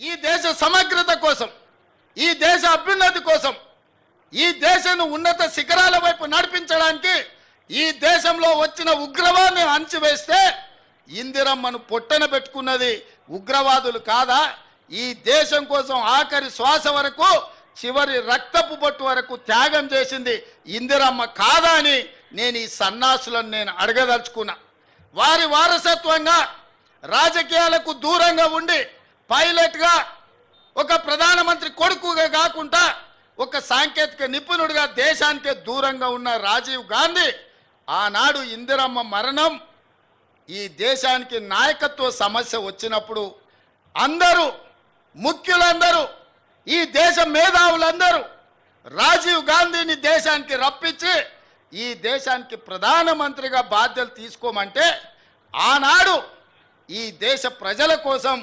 ఈ దేశ సమగ్రత కోసం, ఈ దేశ అభ్యున్నతి కోసం, ఈ దేశాన్ని ఉన్నత శిఖరాల వైపు నడిపించడానికి ఈ దేశంలో వచ్చిన ఉగ్రవాదాన్ని అణచివేస్తే ఇందిరమ్మను పొట్టన పెట్టుకున్నది ఉగ్రవాదులు కాదా? ఈ దేశం కోసం ఆఖరి శ్వాస వరకు, చివరి రక్తపు బొట్టు వరకు త్యాగం చేసింది ఇందిరమ్మ కాదా అని నేను ఈ సన్నాసులను నేను అడగదలుచుకున్నా. వారి వారసత్వంగా రాజకీయాలకు దూరంగా ఉండి పైలట్గా ఒక ప్రధానమంత్రి కొడుకుగా కాకుండా ఒక సాంకేతిక నిపుణుడిగా దేశానికే దూరంగా ఉన్న రాజీవ్ గాంధీ ఆనాడు ఇందిరమ్మ మరణం ఈ దేశానికి నాయకత్వ సమస్య వచ్చినప్పుడు అందరూ, ముఖ్యులందరూ, ఈ దేశ మేధావులందరూ రాజీవ్ గాంధీని దేశానికి రప్పించి ఈ దేశానికి ప్రధానమంత్రిగా బాధ్యతలు తీసుకోమంటే ఆనాడు ఈ దేశ ప్రజల కోసం,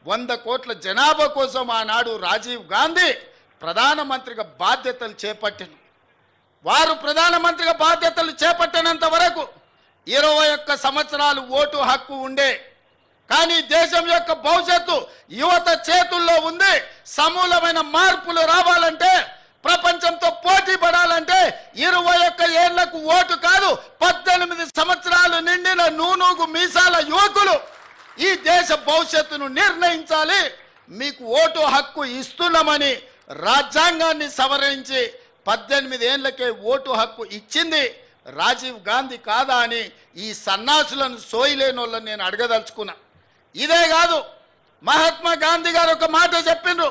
100 కోట్ల జనాభా కోసం ఆనాడు రాజీవ్ గాంధీ ప్రధానమంత్రిగా బాధ్యతలు చేపట్టారు. వారు ప్రధానమంత్రిగా బాధ్యతలు చేపట్టినంత వరకు 21 సంవత్సరాలు ఓటు హక్కు ఉండే. కానీ దేశం యొక్క భవిష్యత్తు యువత చేతుల్లో ఉంది. సమూలమైన మార్పులు రావాలంటే, ప్రపంచంతో పోటీ పడాలంటే 21 ఏళ్లకు ఓటు కాదు, 18 సంవత్సరాలు నిండిన నూనూగు మీసాల యువకులు ఈ దేశ భవిష్యత్తును నిర్ణయించాలి. మీకు ఓటు హక్కు ఇస్తున్నామని రాజ్యాంగాన్ని సవరించి 18 ఏళ్లకే ఓటు హక్కు ఇచ్చింది రాజీవ్ గాంధీ కాదా అని ఈ సన్నాసులను, సోయిలేని వాళ్ళని నేను అడగదలుచుకున్నా. ఇదే కాదు, మహాత్మా గాంధీ గారు ఒక మాట చెప్పిండ్రు,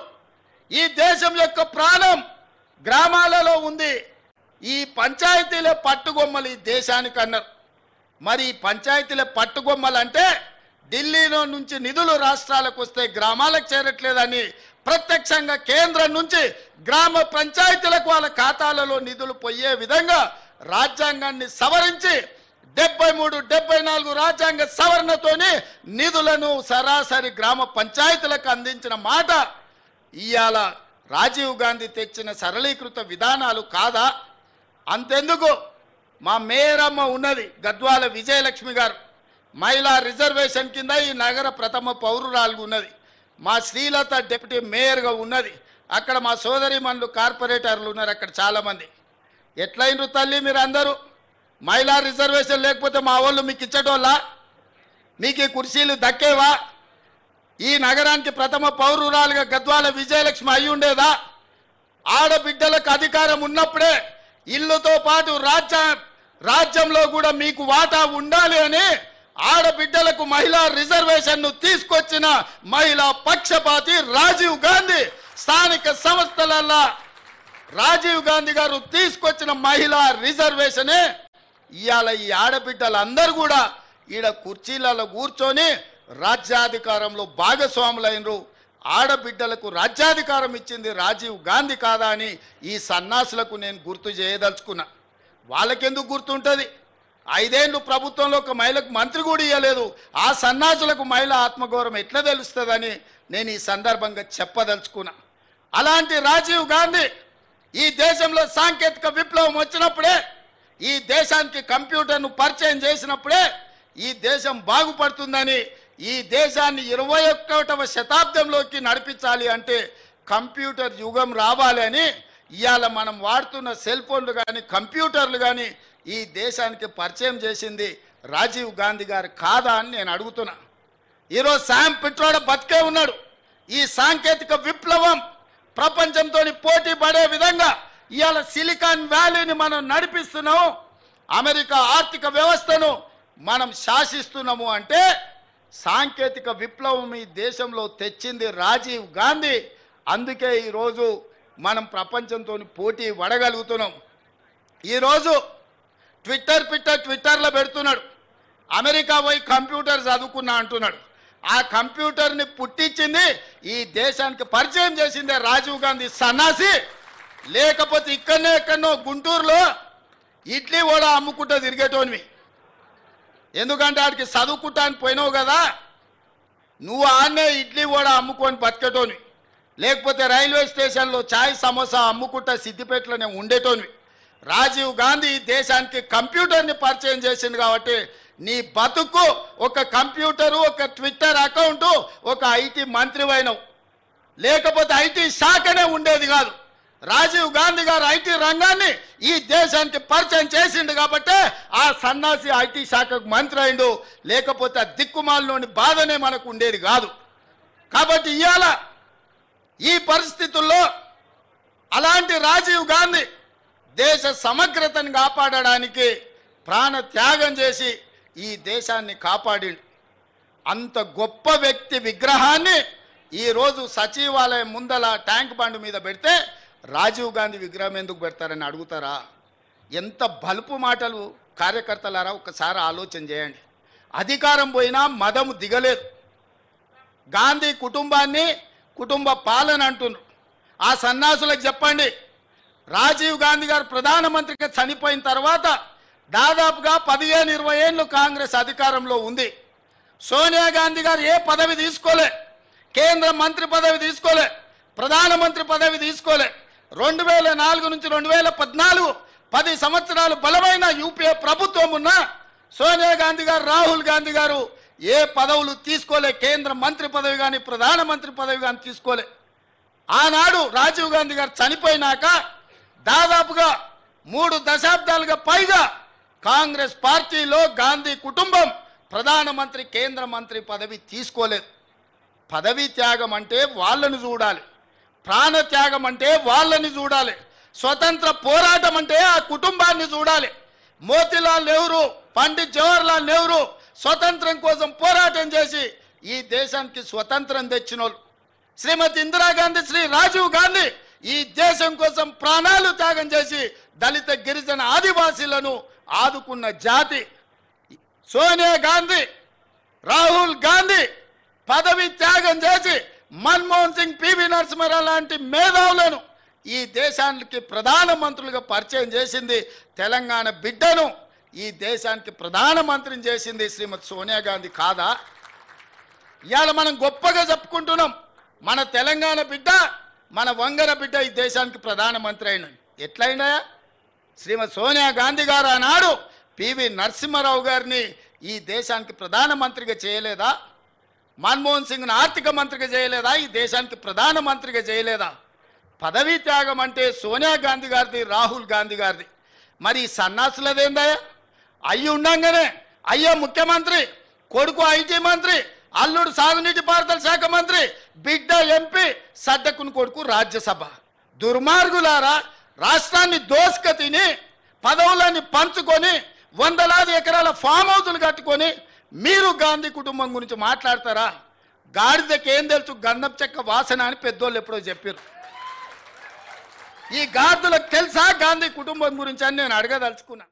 ఈ దేశం యొక్క ప్రాణం గ్రామాలలో ఉంది, ఈ పంచాయతీలే పట్టుగొమ్మలు ఈ దేశానికి అన్నారు. మరి ఈ పంచాయతీలే పట్టుగొమ్మలు అంటే ఢిల్లీలో నుంచి నిధులు రాష్ట్రాలకు వస్తే గ్రామాలకు చేరట్లేదని ప్రత్యక్షంగా కేంద్రం నుంచి గ్రామ పంచాయతీలకు వాళ్ళ ఖాతాలలో నిధులు పోయే విధంగా రాజ్యాంగాన్ని సవరించి 73, 74 రాజ్యాంగ సవరణతోని నిధులను సరాసరి గ్రామ పంచాయతీలకు అందించిన మాట ఇవాళ రాజీవ్ గాంధీ తెచ్చిన సరళీకృత విధానాలు కాదా? అంతెందుకు, మా మేయరమ్మ ఉన్నది గద్వాల విజయలక్ష్మి గారు, మహిళా రిజర్వేషన్ కింద ఈ నగర ప్రథమ పౌరురాలు ఉన్నది. మా శ్రీలత డిప్యూటీ మేయర్గా ఉన్నది. అక్కడ మా సోదరిమణులు కార్పొరేటర్లు ఉన్నారు అక్కడ చాలామంది. ఎట్లయినరు తల్లి మీరు అందరూ? మహిళా రిజర్వేషన్ లేకపోతే మా వాళ్ళు మీకు ఇచ్చటోళ్ళా? మీకు ఈ కుర్చీలు దక్కేవా? ఈ నగరానికి ప్రథమ పౌరురాలుగా గద్వాల విజయలక్ష్మి అయి ఉండేదా? ఆడబిడ్డలకు అధికారం ఉన్నప్పుడే ఇల్లుతో పాటు రాజ్యంలో కూడా మీకు వాటా ఉండాలి అని ఆడబిడ్డలకు మహిళా రిజర్వేషన్ను తీసుకొచ్చిన మహిళా పక్షపాతి రాజీవ్ గాంధీ. స్థానిక సంస్థలల్లో రాజీవ్ గాంధీ గారు తీసుకొచ్చిన మహిళా రిజర్వేషనే ఇవాళ ఈ ఆడబిడ్డలందరూ కూడా ఈడ కుర్చీలలో కూర్చొని రాజ్యాధికారంలో భాగస్వాములైనరు. ఆడబిడ్డలకు రాజ్యాధికారం ఇచ్చింది రాజీవ్ గాంధీ కాదా అని ఈ సన్నాసులకు నేను గుర్తు చేయదలుచుకున్నా. వాళ్ళకెందుకు గుర్తుంటుంది? 5 ఏళ్ళు ప్రభుత్వంలో ఒక మహిళకు మంత్రి కూడా ఇవ్వలేదు. ఆ సన్నాసులకు మహిళా ఆత్మగౌరవం ఎట్లా తెలుస్తుందని నేను ఈ సందర్భంగా చెప్పదలుచుకున్నా. అలాంటి రాజీవ్ గాంధీ ఈ దేశంలో సాంకేతిక విప్లవం వచ్చినప్పుడే, ఈ దేశానికి కంప్యూటర్ను పరిచయం చేసినప్పుడే ఈ దేశం బాగుపడుతుందని, ఈ దేశాన్ని 21వ శతాబ్దంలోకి నడిపించాలి అంటే కంప్యూటర్ యుగం రావాలి అని ఇవాళ మనం వాడుతున్న సెల్ ఫోన్లు కానీ కంప్యూటర్లు కానీ ఈ దేశానికి పరిచయం చేసింది రాజీవ్ గాంధీ గారు కాదా అని నేను అడుగుతున్నా. ఈరోజు శామ్ పిట్రోడా బతికే ఉన్నాడు. ఈ సాంకేతిక విప్లవం ప్రపంచంతో పోటీ పడే విధంగా ఇవాళ సిలికాన్ వ్యాలీని మనం నడిపిస్తున్నాము, అమెరికా ఆర్థిక వ్యవస్థను మనం శాసిస్తున్నాము అంటే సాంకేతిక విప్లవం ఈ దేశంలో తెచ్చింది రాజీవ్ గాంధీ. అందుకే ఈరోజు మనం ప్రపంచంతో పోటీ పడగలుగుతున్నాం. ఈరోజు ట్విట్టర్లో పెడుతున్నాడు, అమెరికా పోయి కంప్యూటర్ చదువుకున్నా అంటున్నాడు. ఆ కంప్యూటర్ని పుట్టించింది, ఈ దేశానికి పరిచయం చేసిందే రాజీవ్ గాంధీ సన్నాసి. లేకపోతే ఎక్కడనో గుంటూరులో ఇడ్లీ కూడా అమ్ముకుంటూ తిరిగేటోనివి. ఎందుకంటే ఆడికి చదువుకుంటానికి పోయినావు కదా, నువ్వు ఆన్నే ఇడ్లీ కూడా అమ్ముకొని బతికేటోనివి. లేకపోతే రైల్వే స్టేషన్లో ఛాయ్ సమోసా అమ్ముకుంటా సిద్దిపేటలోనే ఉండేటోనివి. రాజీవ్ గాంధీ ఈ దేశానికి కంప్యూటర్ని పరిచయం చేసింది కాబట్టి నీ బతుకు ఒక కంప్యూటరు, ఒక ట్విట్టర్ అకౌంటు, ఒక ఐటీ మంత్రివైనవు. లేకపోతే ఐటీ శాఖనే ఉండేది కాదు. రాజీవ్ గాంధీ గారు ఐటీ రంగాన్ని ఈ దేశానికి పరిచయం చేసిండు కాబట్టి ఆ సన్నాసి ఐటీ శాఖకు మంత్రి అయిండు. లేకపోతే ఆ దిక్కుమాలలోని బాధనే మనకు ఉండేది కాదు. కాబట్టి ఇవాళ ఈ పరిస్థితుల్లో అలాంటి రాజీవ్ గాంధీ దేశ సమగ్రతను కాపాడడానికి ప్రాణ త్యాగం చేసి ఈ దేశాన్ని కాపాడిండు. అంత గొప్ప వ్యక్తి విగ్రహాన్ని ఈరోజు సచివాలయం ముందల ట్యాంక్ బండ్ మీద పెడితే రాజీవ్ గాంధీ విగ్రహం ఎందుకు పెడతారని అడుగుతారా? ఎంత బలుపు మాటలు కార్యకర్తలారా, ఒకసారి ఆలోచన చేయండి. అధికారం పోయినా మదము దిగలేదు. గాంధీ కుటుంబాన్ని కుటుంబ పాలన అంటున్నారు. ఆ సన్నాసులకు చెప్పండి, రాజీవ్ గాంధీ గారు ప్రధానమంత్రిగా చనిపోయిన తర్వాత దాదాపుగా 15-20 ఏళ్ళు కాంగ్రెస్ అధికారంలో ఉంది. సోనియా గాంధీ గారు ఏ పదవి తీసుకోలే, కేంద్ర మంత్రి పదవి తీసుకోలే, ప్రధానమంత్రి పదవి తీసుకోలే. 2004 నుంచి 2014 10 సంవత్సరాలు బలమైన యూపీఏ ప్రభుత్వం ఉన్న సోనియా గాంధీ గారు, రాహుల్ గాంధీ గారు ఏ పదవులు తీసుకోలే. కేంద్ర మంత్రి పదవి కానీ ప్రధానమంత్రి పదవి కానీ తీసుకోలే. ఆనాడు రాజీవ్ గాంధీ గారు చనిపోయినాక దాదాపుగా 3 దశాబ్దాలుగా పైగా కాంగ్రెస్ పార్టీలో గాంధీ కుటుంబం ప్రధానమంత్రి, కేంద్ర మంత్రి పదవి తీసుకోలేదు. పదవి త్యాగం అంటే వాళ్ళని చూడాలి, ప్రాణ త్యాగం అంటే వాళ్ళని చూడాలి, స్వతంత్ర పోరాటం అంటే ఆ కుటుంబాన్ని చూడాలి. మోతీలాల్ నెహ్రూ, పండిత్ జవహర్లాల్ నెహ్రూ స్వతంత్రం కోసం పోరాటం చేసి ఈ దేశానికి స్వతంత్రం తెచ్చినోళ్ళు. శ్రీమతి ఇందిరాగాంధీ, శ్రీ రాజీవ్ గాంధీ ఈ దేశం కోసం ప్రాణాలు త్యాగం చేసి దళిత గిరిజన ఆదివాసీలను ఆదుకున్న జాతి. సోనియా గాంధీ, రాహుల్ గాంధీ పదవి త్యాగం చేసి మన్మోహన్ సింగ్, పివి నరసింహారావు లాంటి మేధావులను ఈ దేశానికి ప్రధానమంత్రులుగా పరిచయం చేసింది. తెలంగాణ బిడ్డను ఈ దేశానికి ప్రధానమంత్రిని చేసింది శ్రీమతి సోనియా గాంధీ కాదా? ఇవాళ మనం గొప్పగా చెప్పుకుంటున్నాం, మన తెలంగాణ బిడ్డ, మన వంగర బిడ్డ ఈ దేశానికి ప్రధానమంత్రి అయిన. ఎట్లయినా శ్రీమతి సోనియా గాంధీ గారు ఆనాడు పివి నరసింహారావు గారిని ఈ దేశానికి ప్రధానమంత్రిగా చేయలేదా? మన్మోహన్ సింగ్ను ఆర్థిక మంత్రిగా చేయలేదా? ఈ దేశానికి ప్రధానమంత్రిగా చేయలేదా? పదవీ త్యాగం అంటే సోనియా గాంధీ గారిది, రాహుల్ గాంధీ గారిది. మరి ఈ సన్నాసులదేందయ్యా? అయ్యి ఉండంగానే అయ్యో ముఖ్యమంత్రి, కొడుకు ఐటీ మంత్రి, అల్లుడు సాగునీటి పారుదల శాఖ మంత్రి, బిడ్డ ఎంపీ, సడ్డకుని కొడుకు రాజ్యసభ. దుర్మార్గులారా, రాష్ట్రాన్ని దోసుక తిని పదవులన్నీ పంచుకొని వందలాది ఎకరాల ఫామ్ హౌసులు కట్టుకొని మీరు గాంధీ కుటుంబం గురించి మాట్లాడతారా? గాడిదకి ఏం తెలుసు గంధం చెక్క వాసన అని పెద్దోళ్ళు ఎప్పుడో చెప్పారు. ఈ గాడిదలకు తెలుసా గాంధీ కుటుంబం గురించి అని నేను అడగదలుచుకున్నా.